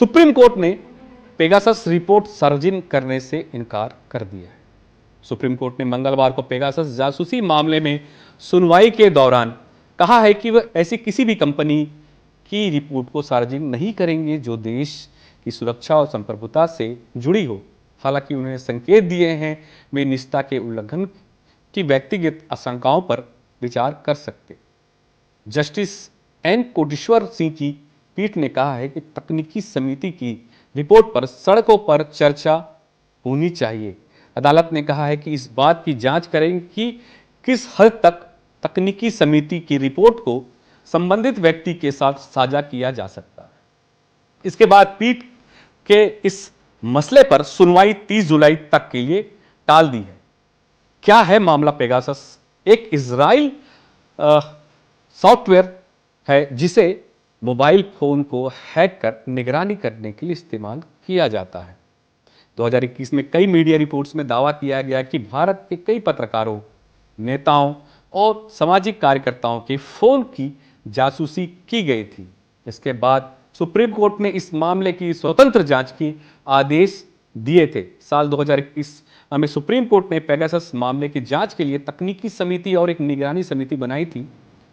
Supreme court ने Pegasus report सार्वजनिक करने से इनकार कर दिया है। सुप्रीम कोर्ट ने मंगलवार को पेगासस जासूसी मामले में सुनवाई के दौरान कहा है कि वह ऐसी किसी भी कंपनी की रिपोर्ट को सार्वजनिक नहीं करेंगे जो देश की सुरक्षा और संप्रभुता से जुड़ी हो। हालांकि उन्होंने संकेत दिए हैं वे निजता के उल्लंघन की व्यक्तिगत आशंकाओं पर विचार कर सकते। जस्टिस एन कोटेश्वर सिंह की पीठ ने कहा है कि तकनीकी समिति की रिपोर्ट पर सड़कों पर चर्चा होनी चाहिए। अदालत ने कहा है कि इस बात की जांच करें कि किस हद तक तकनीकी समिति की रिपोर्ट को संबंधित व्यक्ति के साथ साझा किया जा सकता है। इसके बाद पीठ के इस मसले पर सुनवाई 30 जुलाई तक के लिए टाल दी है। क्या है मामला पेगासस? एक इजराइल सॉफ्टवेयर है जिसे मोबाइल फोन को हैक कर निगरानी करने के लिए इस्तेमाल किया जाता है। 2021 में कई मीडिया रिपोर्ट्स में दावा किया गया कि भारत के कई पत्रकारों, नेताओं और सामाजिक कार्यकर्ताओं के फोन की जासूसी की गई थी। इसके बाद सुप्रीम कोर्ट ने इस मामले की स्वतंत्र जांच के आदेश दिए थे। साल 2021 में सुप्रीम कोर्ट ने पेगासस मामले की जांच के लिए तकनीकी समिति और एक निगरानी समिति बनाई थी।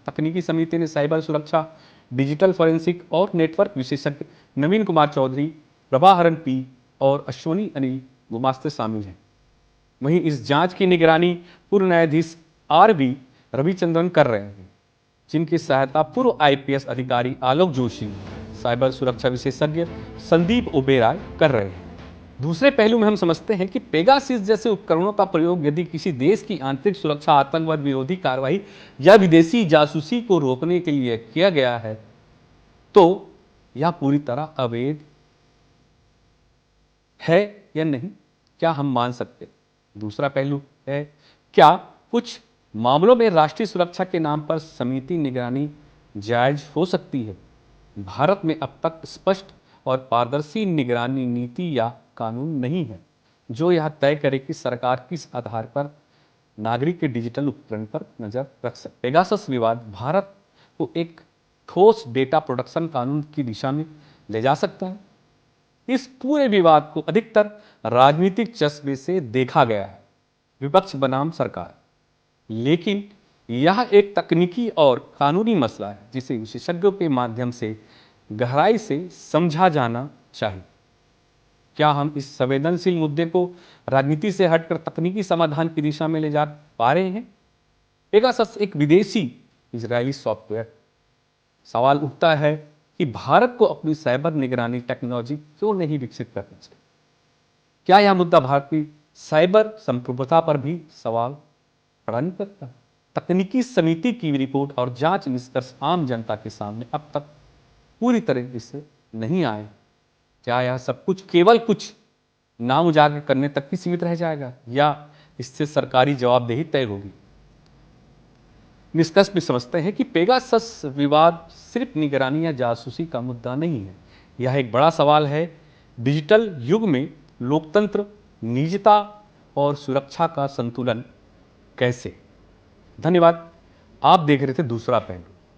तकनीकी समिति ने साइबर सुरक्षा, डिजिटल फॉरेंसिक और नेटवर्क विशेषज्ञ नवीन कुमार चौधरी, प्रभाहरण पी और अश्वनी अनिल गुमास्ते शामिल हैं। वहीं इस जांच की निगरानी पूर्व न्यायाधीश आर.वी. रविचंद्रन कर रहे हैं, जिनकी सहायता पूर्व आईपीएस अधिकारी आलोक जोशी, साइबर सुरक्षा विशेषज्ञ संदीप ओबेरॉय कर रहे हैं। दूसरे पहलू में हम समझते हैं कि पेगासस जैसे उपकरणों का प्रयोग यदि किसी देश की आंतरिक सुरक्षा, आतंकवाद विरोधी कार्रवाई या विदेशी जासूसी को रोकने के लिए किया गया है तो यह पूरी तरह अवैध है या नहीं, क्या हम मान सकते? दूसरा पहलू है, क्या कुछ मामलों में राष्ट्रीय सुरक्षा के नाम पर समिति निगरानी जायज हो सकती है? भारत में अब तक स्पष्ट और पारदर्शी निगरानी नीति या कानून नहीं है जो यह तय करे कि सरकार किस आधार पर नागरिक के डिजिटल उपकरण पर नजर रख सकते। पेगासस विवाद भारत को एक ठोस डेटा प्रोटेक्शन कानून की दिशा में ले जा सकता है। इस पूरे विवाद को अधिकतर राजनीतिक चश्मे से देखा गया है, विपक्ष बनाम सरकार, लेकिन यह एक तकनीकी और कानूनी मसला है जिसे विशेषज्ञों के माध्यम से गहराई से समझा जाना चाहिए। क्या हम इस संवेदनशील मुद्दे को राजनीति से हटकर तकनीकी समाधान की दिशा में ले जा पा रहे हैं? पेगासस एक विदेशी इजरायली सॉफ्टवेयर। सवाल उठता है कि भारत को अपनी साइबर निगरानी टेक्नोलॉजी क्यों नहीं विकसित करनी चाहिए? क्या यह मुद्दा भारत की साइबर संप्रभुता पर भी सवाल खड़ा नहीं करता? तकनीकी समिति की रिपोर्ट और जांच निष्कर्ष आम जनता के सामने अब तक पूरी तरह से नहीं आए। क्या यह सब कुछ केवल कुछ नाम उजागर करने तक ही सीमित रह जाएगा या इससे सरकारी जवाबदेही तय होगी? निष्कर्ष में समझते हैं कि पेगासस विवाद सिर्फ निगरानी या जासूसी का मुद्दा नहीं है, यह एक बड़ा सवाल है। डिजिटल युग में लोकतंत्र, निजता और सुरक्षा का संतुलन कैसे? धन्यवाद। आप देख रहे थे दूसरा पहलू।